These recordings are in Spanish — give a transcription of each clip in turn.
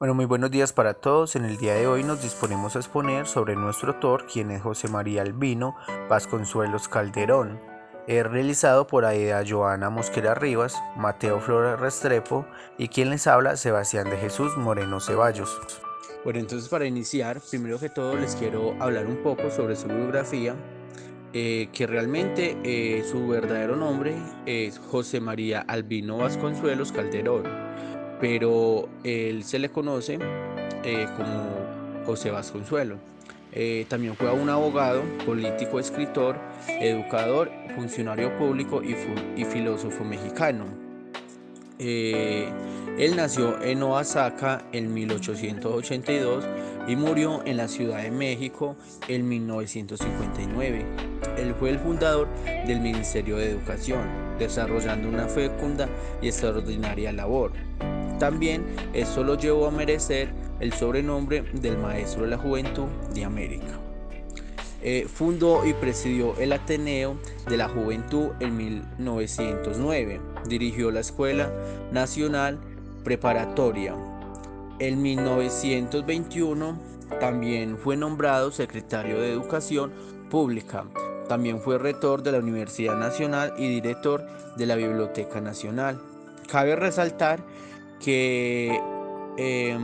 Bueno, muy buenos días para todos. En el día de hoy nos disponemos a exponer sobre nuestro autor, quien es José María Albino Vasconcelos Calderón, realizado por Aida Joana Mosquera Rivas, Mateo Flora Restrepo y quien les habla, Sebastián de Jesús Moreno Ceballos. Bueno, entonces para iniciar, primero que todo les quiero hablar un poco sobre su biografía, que realmente su verdadero nombre es José María Albino Vasconcelos Calderón, pero él se le conoce como José Vasconcelos. También fue un abogado, político, escritor, educador, funcionario público y filósofo mexicano. Eh, Él nació en Oaxaca en 1882 y murió en la Ciudad de México en 1959. Él fue el fundador del Ministerio de Educación, desarrollando una fecunda y extraordinaria labor. También esto lo llevó a merecer el sobrenombre del Maestro de la Juventud de América. Fundó y presidió el Ateneo de la Juventud en 1909. Dirigió la Escuela Nacional Preparatoria. En 1921 también fue nombrado secretario de Educación Pública. También fue rector de la Universidad Nacional y director de la Biblioteca Nacional. Cabe resaltar que eh,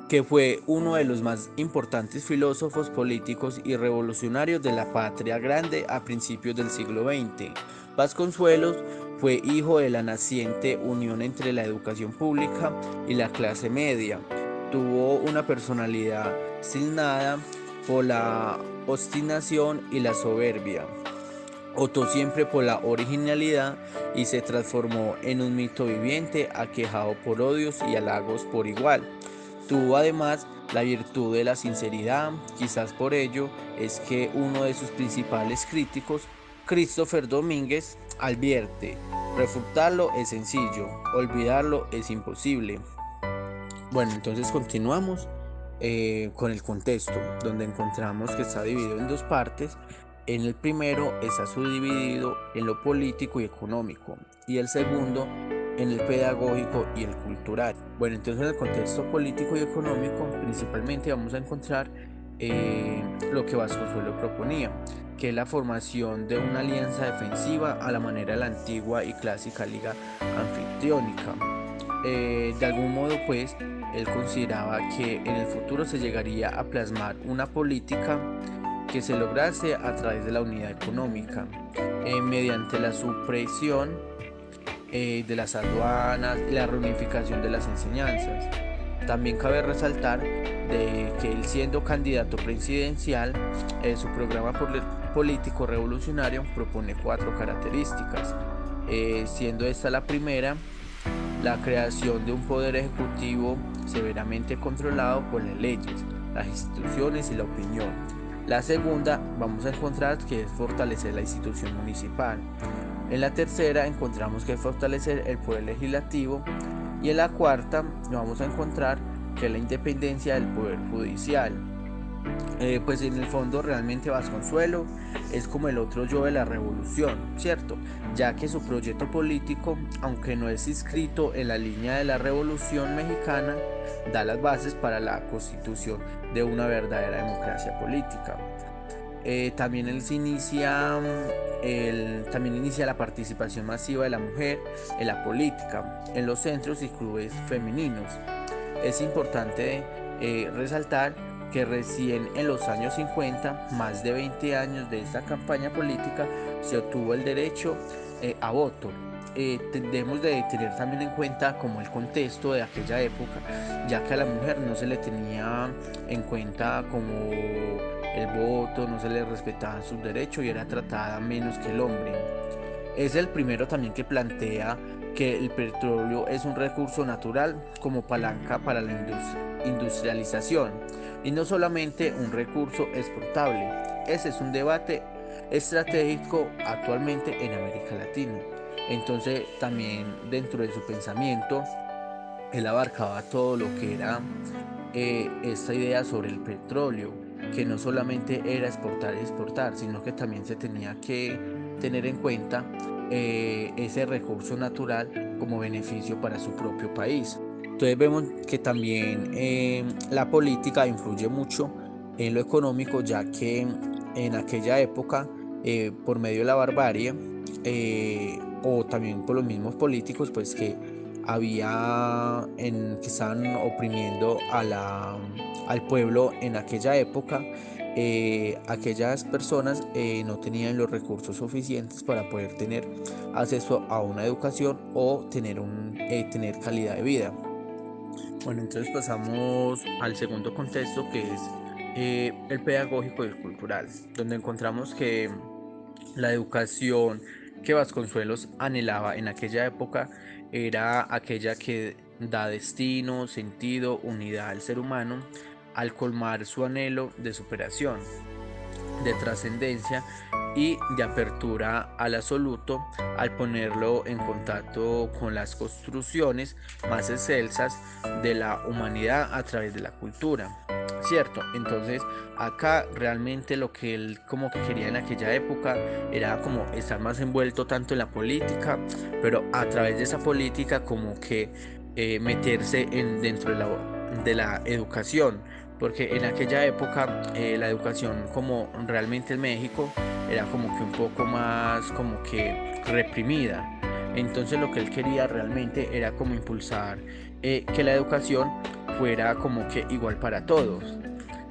que fue uno de los más importantes filósofos políticos y revolucionarios de la patria grande a principios del siglo XX. Vasconcelos fue hijo de la naciente unión entre la educación pública y la clase media. Tuvo una personalidad signada por la obstinación y la soberbia. Optó siempre por la originalidad y se transformó en un mito viviente aquejado por odios y halagos por igual. Tuvo además la virtud de la sinceridad, quizás por ello es que uno de sus principales críticos, Christopher Domínguez, advierte: refutarlo es sencillo, olvidarlo es imposible. Bueno, entonces continuamos con el contexto, donde encontramos que está dividido en dos partes. En el primero está subdividido en lo político y económico, y el segundo en el pedagógico y el cultural. Bueno, entonces en el contexto político y económico principalmente vamos a encontrar lo que Vasconcelos proponía, que es la formación de una alianza defensiva a la manera de la antigua y clásica liga anfitriónica. De algún modo, pues, él consideraba que en el futuro se llegaría a plasmar una política que se lograse a través de la unidad económica, mediante la supresión de las aduanas y la reunificación de las enseñanzas. También cabe resaltar de que él, siendo candidato presidencial, su programa político revolucionario propone cuatro características, siendo esta la primera: la creación de un poder ejecutivo severamente controlado por las leyes, las instituciones y la opinión. La segunda vamos a encontrar que es fortalecer la institución municipal. En la tercera encontramos que es fortalecer el poder legislativo, y en la cuarta vamos a encontrar que es la independencia del poder judicial. Pues en el fondo realmente Vasconcelos es como el otro yo de la revolución, ¿cierto? Ya que su proyecto político, aunque no es inscrito en la línea de la revolución mexicana, da las bases para la constitución de una verdadera democracia política. También también inicia la participación masiva de la mujer en la política, en los centros y clubes femeninos. Es importante resaltar que recién en los años 50, más de 20 años de esta campaña política, se obtuvo el derecho a voto. Debemos de tener también en cuenta como el contexto de aquella época, ya que a la mujer no se le tenía en cuenta como el voto, no se le respetaban sus derechos y era tratada menos que el hombre. Es el primero también que plantea que el petróleo es un recurso natural como palanca para la industrialización y no solamente un recurso exportable. Ese es un debate estratégico actualmente en América Latina. Entonces también dentro de su pensamiento él abarcaba todo lo que era esta idea sobre el petróleo, que no solamente era exportar y exportar, sino que también se tenía que tener en cuenta ese recurso natural como beneficio para su propio país. Entonces vemos que también la política influye mucho en lo económico, ya que en aquella época, por medio de la barbarie, o también por los mismos políticos, pues que que estaban oprimiendo al pueblo en aquella época, aquellas personas no tenían los recursos suficientes para poder tener acceso a una educación o tener calidad de vida. Bueno, entonces pasamos al segundo contexto, que es el pedagógico y el cultural, donde encontramos que la educación que Vasconcelos anhelaba en aquella época era aquella que da destino, sentido, unidad al ser humano, al colmar su anhelo de superación, de trascendencia y de apertura al absoluto, al ponerlo en contacto con las construcciones más excelsas de la humanidad a través de la cultura. ¿Cierto? Entonces acá realmente lo que él como que quería en aquella época era como estar más envuelto tanto en la política, pero a través de esa política como que meterse dentro de la educación, porque en aquella época la educación como realmente en México era como que un poco más como que reprimida. Entonces lo que él quería realmente era como impulsar que la educación fuera como que igual para todos.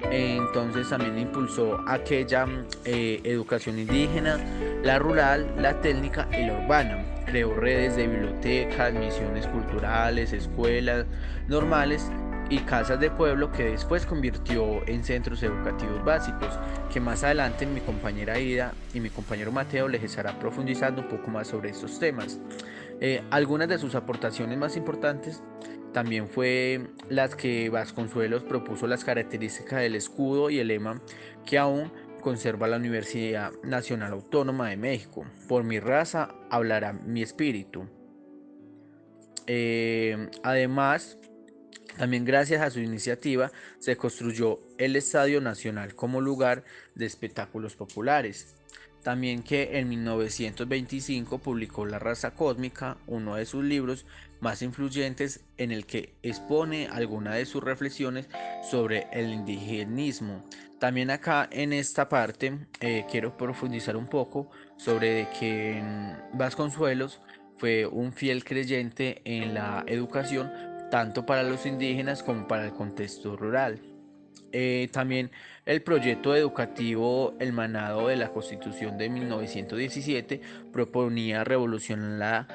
Entonces también impulsó aquella educación indígena, la rural, la técnica y la urbana. Creó redes de bibliotecas, misiones culturales, escuelas normales y casas de pueblo que después convirtió en centros educativos básicos, que más adelante mi compañera Ida y mi compañero Mateo les estará profundizando un poco más sobre estos temas. Algunas de sus aportaciones más importantes también fue las que Vasconcelos propuso las características del escudo y el lema que aún conserva la Universidad Nacional Autónoma de México. Por mi raza hablará mi espíritu. Además, también gracias a su iniciativa se construyó el Estadio Nacional como lugar de espectáculos populares. También que en 1925 publicó La raza cósmica, uno de sus libros más influyentes, en el que expone algunas de sus reflexiones sobre el indigenismo. También acá en esta parte quiero profundizar un poco sobre que Vasconcelos fue un fiel creyente en la educación tanto para los indígenas como para el contexto rural. También el proyecto educativo El Manado de la Constitución de 1917 proponía revolucionar la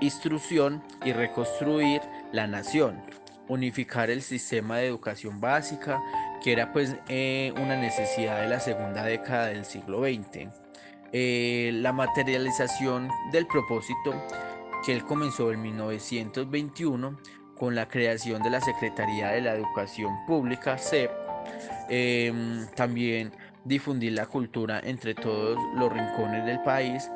instrucción y reconstruir la nación, unificar el sistema de educación básica, que era pues una necesidad de la segunda década del siglo XX. La materialización del propósito que él comenzó en 1921 con la creación de la Secretaría de la Educación Pública, SEP, también difundir la cultura entre todos los rincones del país,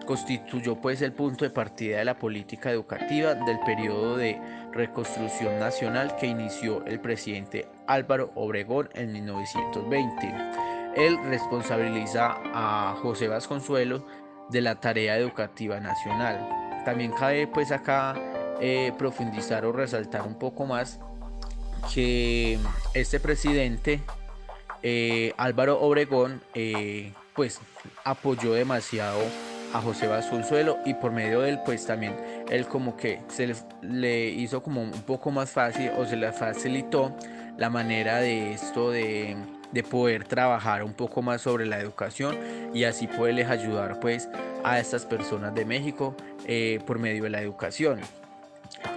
constituyó pues el punto de partida de la política educativa del periodo de reconstrucción nacional que inició el presidente Álvaro Obregón en 1920. Él responsabiliza a José Vasconcelos de la tarea educativa nacional. También cabe pues acá profundizar o resaltar un poco más que este presidente Álvaro Obregón pues apoyó demasiado a José Vasconcelos, y por medio de él pues también él como que le hizo como un poco más fácil o se le facilitó la manera de esto de poder trabajar un poco más sobre la educación y así poderles ayudar pues a estas personas de México por medio de la educación.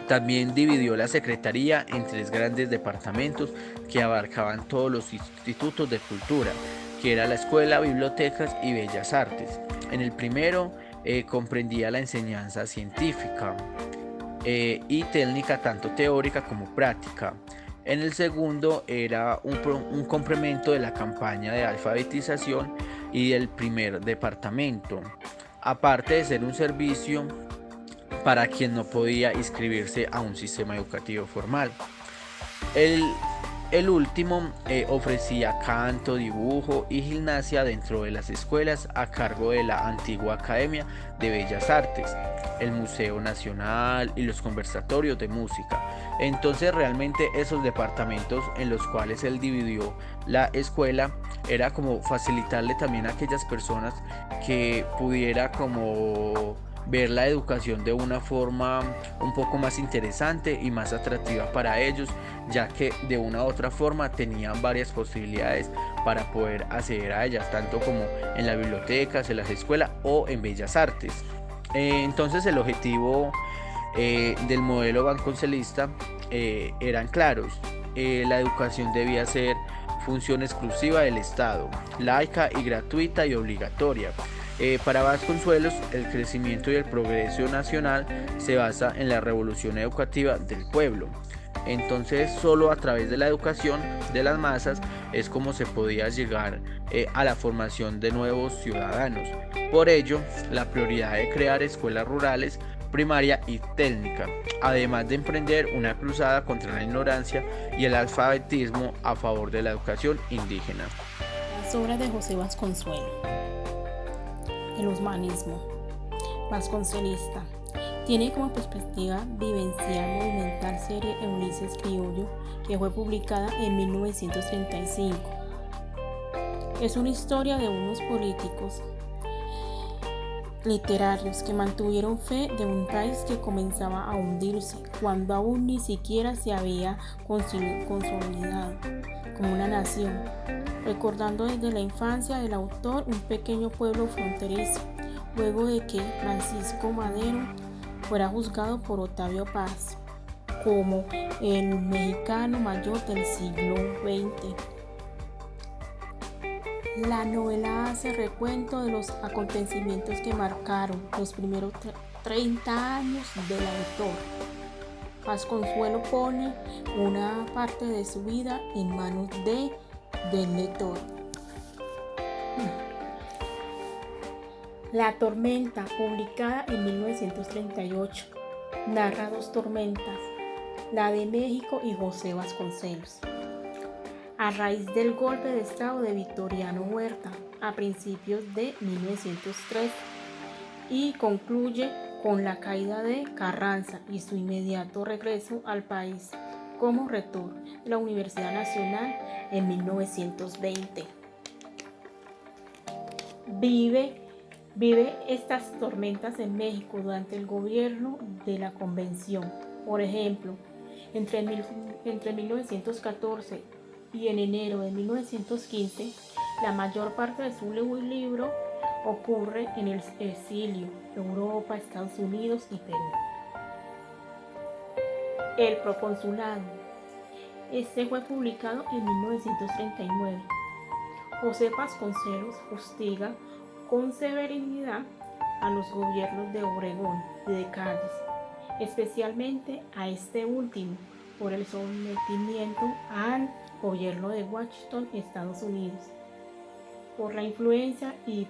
También dividió la secretaría en tres grandes departamentos que abarcaban todos los institutos de cultura, que era la escuela, bibliotecas y bellas artes. En el primero comprendía la enseñanza científica y técnica, tanto teórica como práctica. En el segundo era un complemento de la campaña de alfabetización y del primer departamento, aparte de ser un servicio para quien no podía inscribirse a un sistema educativo formal. El el último ofrecía canto, dibujo y gimnasia dentro de las escuelas a cargo de la antigua Academia de Bellas Artes, el Museo Nacional y los conversatorios de música. Entonces realmente esos departamentos en los cuales él dividió la escuela era como facilitarle también a aquellas personas que pudiera como ver la educación de una forma un poco más interesante y más atractiva para ellos, ya que de una u otra forma tenían varias posibilidades para poder acceder a ellas, tanto como en las bibliotecas, en las escuelas o en Bellas Artes. Entonces el objetivo del modelo banconcelista eran claros. La educación debía ser función exclusiva del Estado, laica y gratuita y obligatoria. Para Vasconcelos, el crecimiento y el progreso nacional se basa en la revolución educativa del pueblo. Entonces, solo a través de la educación de las masas es como se podía llegar a la formación de nuevos ciudadanos. Por ello, la prioridad de crear escuelas rurales, primaria y técnica, además de emprender una cruzada contra la ignorancia y el alfabetismo a favor de la educación indígena. Las obras de José Vasconcelos. El humanismo vasconcelista tiene como perspectiva vivencial monumental serie Ulises Criollo, que fue publicada en 1935. Es una historia de unos políticos literarios que mantuvieron fe de un país que comenzaba a hundirse cuando aún ni siquiera se había consolidado como una nación, recordando desde la infancia del autor un pequeño pueblo fronterizo, luego de que Francisco Madero fuera juzgado por Octavio Paz como el mexicano mayor del siglo XX. La novela hace recuento de los acontecimientos que marcaron los primeros 30 años del autor. Vasconcelos pone una parte de su vida en manos del lector. La tormenta, publicada en 1938, narra dos tormentas, la de México y José Vasconcelos, a raíz del golpe de estado de Victoriano Huerta a principios de 1903 y concluye con la caída de Carranza y su inmediato regreso al país como rector de la Universidad Nacional en 1920. Vive estas tormentas en México durante el gobierno de la Convención. Por ejemplo, entre 1914 y en enero de 1915, la mayor parte de su libro ocurre en el exilio, Europa, Estados Unidos y Perú. El proconsulado. Este fue publicado en 1939. José Vasconcelos fustiga con severidad a los gobiernos de Obregón y de Cádiz, especialmente a este último, por el sometimiento al gobierno de Washington, Estados Unidos, por la influencia y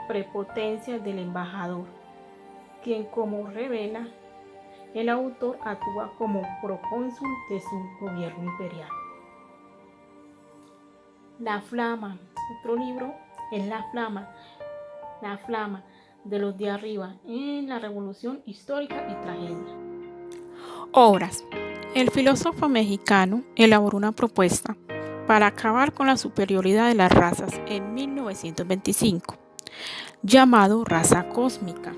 prepotencia del embajador, quien, como revela el autor, actúa como procónsul de su gobierno imperial. La Flama. Otro libro es La Flama de los de arriba en la Revolución Histórica y Tragedia. Obras. El filósofo mexicano elaboró una propuesta para acabar con la superioridad de las razas en 1925, llamado raza cósmica.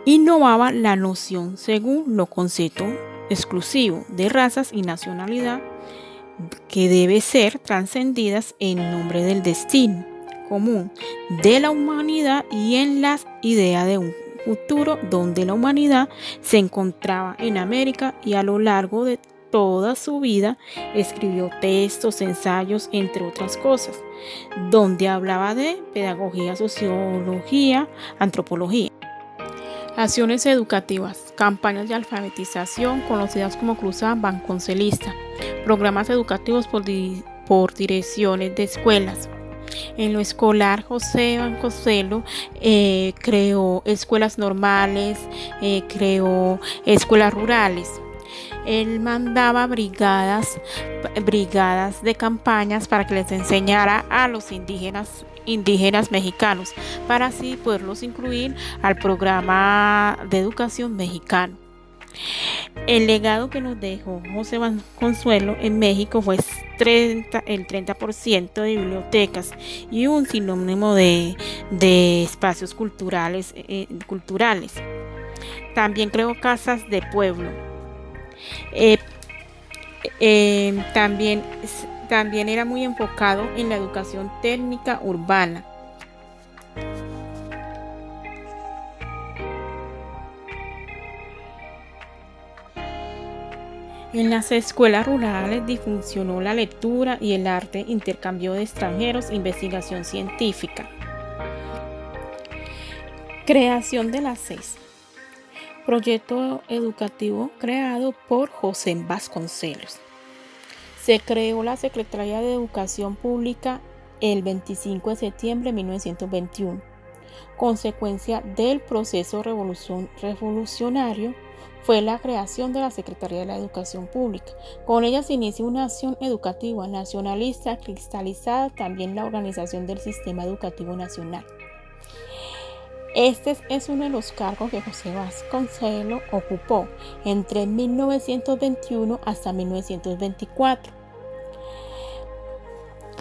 Innovaba la noción según lo concepto exclusivo de razas y nacionalidad que debe ser trascendidas en nombre del destino común de la humanidad y en la idea de un futuro donde la humanidad se encontraba en América, y a lo largo de toda su vida escribió textos, ensayos, entre otras cosas, donde hablaba de pedagogía, sociología, antropología. Acciones educativas, campañas de alfabetización conocidas como Cruzada Vasconcelista, programas educativos por direcciones de escuelas. En lo escolar, José Vasconcelos creó escuelas normales, creó escuelas rurales. Él mandaba brigadas de campañas para que les enseñara a los indígenas mexicanos, para así poderlos incluir al programa de educación mexicano. El legado que nos dejó José Vasconcelos en México fue el 30% de bibliotecas y un sinónimo de espacios culturales. También creó casas de pueblo. También era muy enfocado en la educación técnica urbana. En las escuelas rurales difuncionó la lectura y el arte, intercambio de extranjeros, investigación científica. Creación de la CES. Proyecto educativo creado por José Vasconcelos. Se creó la Secretaría de Educación Pública el 25 de septiembre de 1921. Consecuencia del proceso revolucionario fue la creación de la Secretaría de la Educación Pública. Con ella se inicia una acción educativa nacionalista cristalizada también la organización del sistema educativo nacional. Este es uno de los cargos que José Vasconcelos ocupó entre 1921 hasta 1924.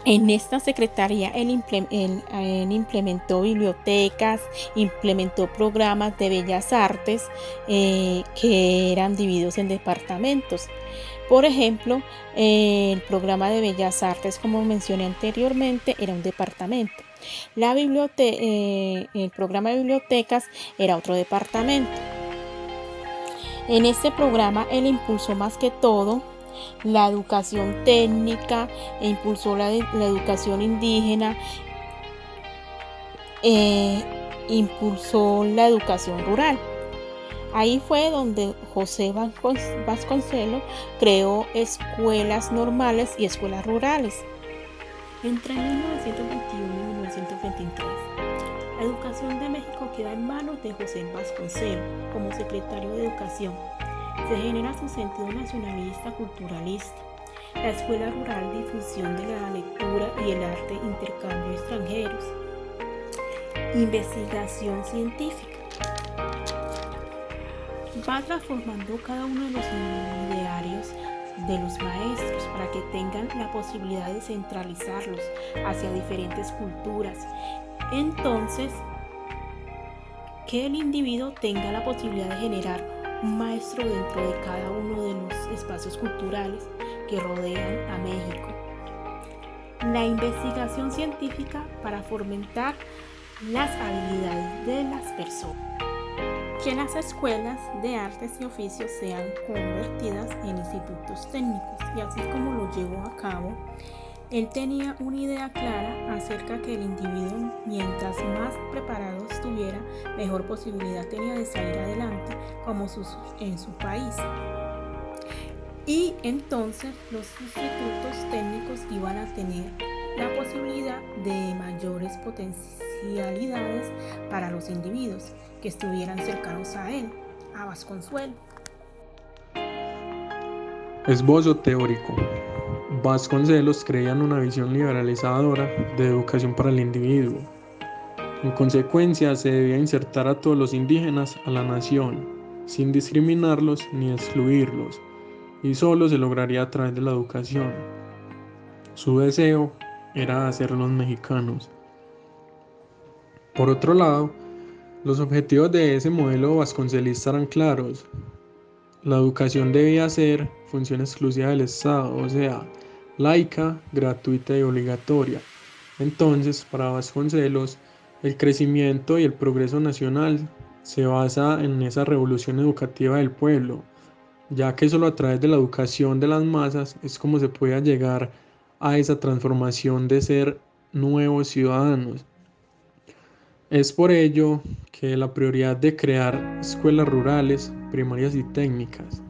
En esta secretaría él implementó bibliotecas, implementó programas de bellas artes que eran divididos en departamentos. Por ejemplo, el programa de bellas artes, como mencioné anteriormente, era un departamento. El programa de bibliotecas era otro departamento. En este programa él impulsó más que todo la educación técnica e impulsó la educación indígena, impulsó la educación rural. Ahí fue donde José Vasconcelos creó escuelas normales y escuelas rurales. Entre 1921 y 1923, la educación de México queda en manos de José Vasconcelos como secretario de Educación. Se genera su sentido nacionalista culturalista. La escuela rural, difusión de la lectura y el arte, intercambio de extranjeros. Investigación científica. Va transformando cada uno de los idearios de los maestros para que tengan la posibilidad de centralizarlos hacia diferentes culturas. Entonces, que el individuo tenga la posibilidad de generar un maestro dentro de cada uno de los espacios culturales que rodean a México. La investigación científica para fomentar las habilidades de las personas. Que las escuelas de artes y oficios sean convertidas en institutos técnicos, y así como lo llevó a cabo, él tenía una idea clara acerca que el individuo, mientras más preparado estuviera, mejor posibilidad tenía de salir adelante en su país. Y entonces los institutos técnicos iban a tener la posibilidad de mayores potencialidades para los individuos que estuvieran cercanos a él, a Vasconcelos. Esbozo teórico. Vasconcelos creía en una visión liberalizadora de educación para el individuo. En consecuencia, se debía insertar a todos los indígenas a la nación, sin discriminarlos ni excluirlos, y solo se lograría a través de la educación. Su deseo era hacerlos mexicanos. Por otro lado, los objetivos de ese modelo vasconcelista eran claros. La educación debía ser función exclusiva del Estado, o sea, laica, gratuita y obligatoria. Entonces, para Vasconcelos, el crecimiento y el progreso nacional se basa en esa revolución educativa del pueblo, ya que solo a través de la educación de las masas es como se puede llegar a esa transformación de ser nuevos ciudadanos. Es por ello que la prioridad de crear escuelas rurales, primarias y técnicas.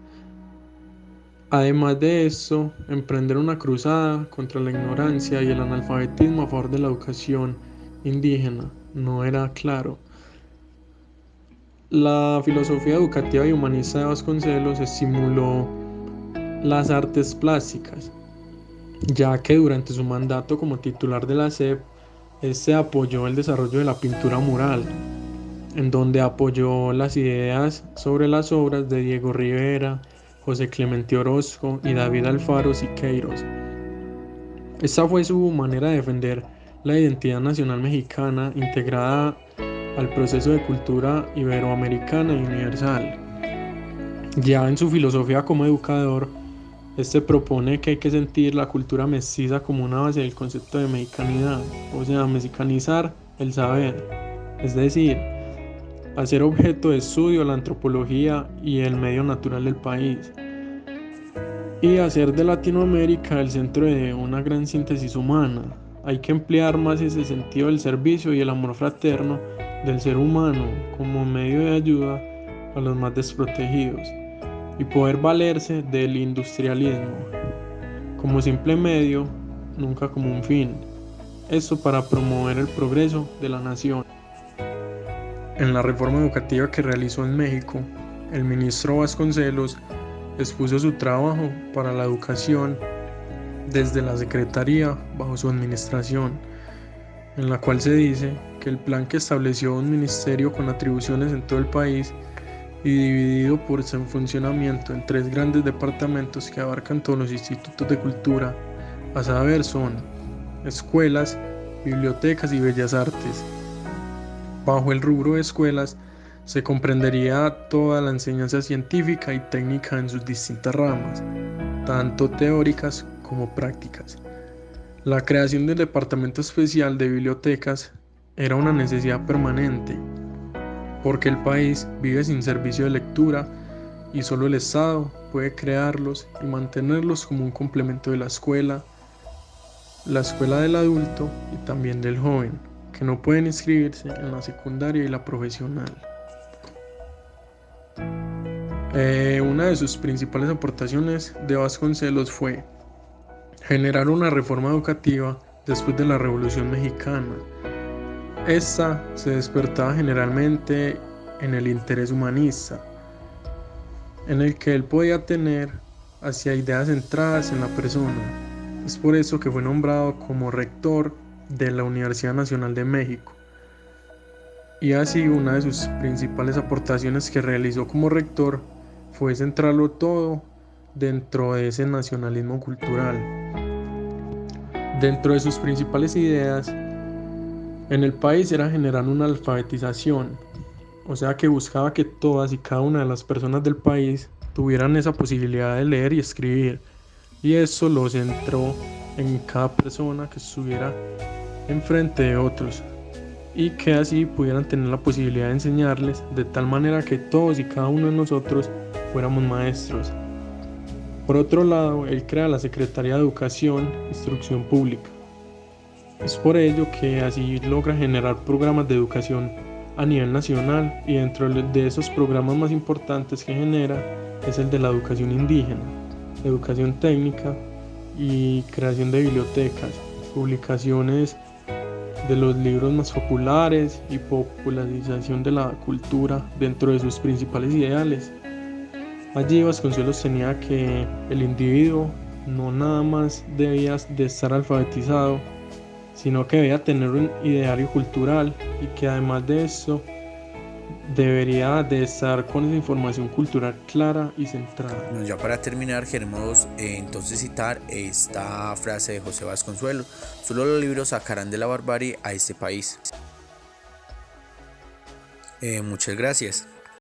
Además de esto, emprender una cruzada contra la ignorancia y el analfabetismo a favor de la educación indígena no era claro. La filosofía educativa y humanista de Vasconcelos estimuló las artes plásticas, ya que durante su mandato como titular de la SEP, este apoyó el desarrollo de la pintura mural, en donde apoyó las ideas sobre las obras de Diego Rivera, José Clemente Orozco y David Alfaro Siqueiros. Esta fue su manera de defender la identidad nacional mexicana integrada al proceso de cultura iberoamericana y universal. Ya en su filosofía como educador, este propone que hay que sentir la cultura mestiza como una base del concepto de mexicanidad, o sea, mexicanizar el saber, es decir, hacer objeto de estudio la antropología y el medio natural del país, y hacer de Latinoamérica el centro de una gran síntesis humana. Hay que emplear más ese sentido del servicio y el amor fraterno del ser humano como medio de ayuda a los más desprotegidos, y poder valerse del industrialismo como simple medio, nunca como un fin. Esto para promover el progreso de la nación. En la reforma educativa que realizó en México, el ministro Vasconcelos expuso su trabajo para la educación desde la Secretaría bajo su administración, en la cual se dice que el plan que estableció un ministerio con atribuciones en todo el país y dividido por su funcionamiento en 3 grandes departamentos que abarcan todos los institutos de cultura, a saber son escuelas, bibliotecas y bellas artes. Bajo el rubro de escuelas se comprendería toda la enseñanza científica y técnica en sus distintas ramas, tanto teóricas como prácticas. La creación del Departamento Especial de Bibliotecas era una necesidad permanente, porque el país vive sin servicio de lectura y solo el Estado puede crearlos y mantenerlos como un complemento de la escuela del adulto y también del joven, que no pueden inscribirse en la secundaria y la profesional. Una de sus principales aportaciones de Vasconcelos fue generar una reforma educativa después de la Revolución Mexicana. Esta se despertaba generalmente en el interés humanista, en el que él podía tener hacia ideas centradas en la persona. Es por eso que fue nombrado como rector de la Universidad Nacional de México. Y así una de sus principales aportaciones que realizó como rector fue centrarlo todo dentro de ese nacionalismo cultural. Dentro de sus principales ideas en el país era generar una alfabetización, o sea que buscaba que todas y cada una de las personas del país tuvieran esa posibilidad de leer y escribir, y eso lo centró en cada persona que estuviera enfrente de otros, y que así pudieran tener la posibilidad de enseñarles de tal manera que todos y cada uno de nosotros fuéramos maestros. Por otro lado, él crea la Secretaría de Educación e Instrucción Pública. Es por ello que así logra generar programas de educación a nivel nacional, y dentro de esos programas más importantes que genera es el de la educación indígena, educación técnica y creación de bibliotecas, publicaciones de los libros más populares y popularización de la cultura dentro de sus principales ideales. Allí Vasconcelos tenía que el individuo no nada más debía de estar alfabetizado, sino que debía tener un ideario cultural, y que además de eso debería de estar con esa información cultural clara y centrada. Bueno, ya para terminar queremos entonces citar esta frase de José Vasconcelos: solo los libros sacarán de la barbarie a este país. Muchas gracias.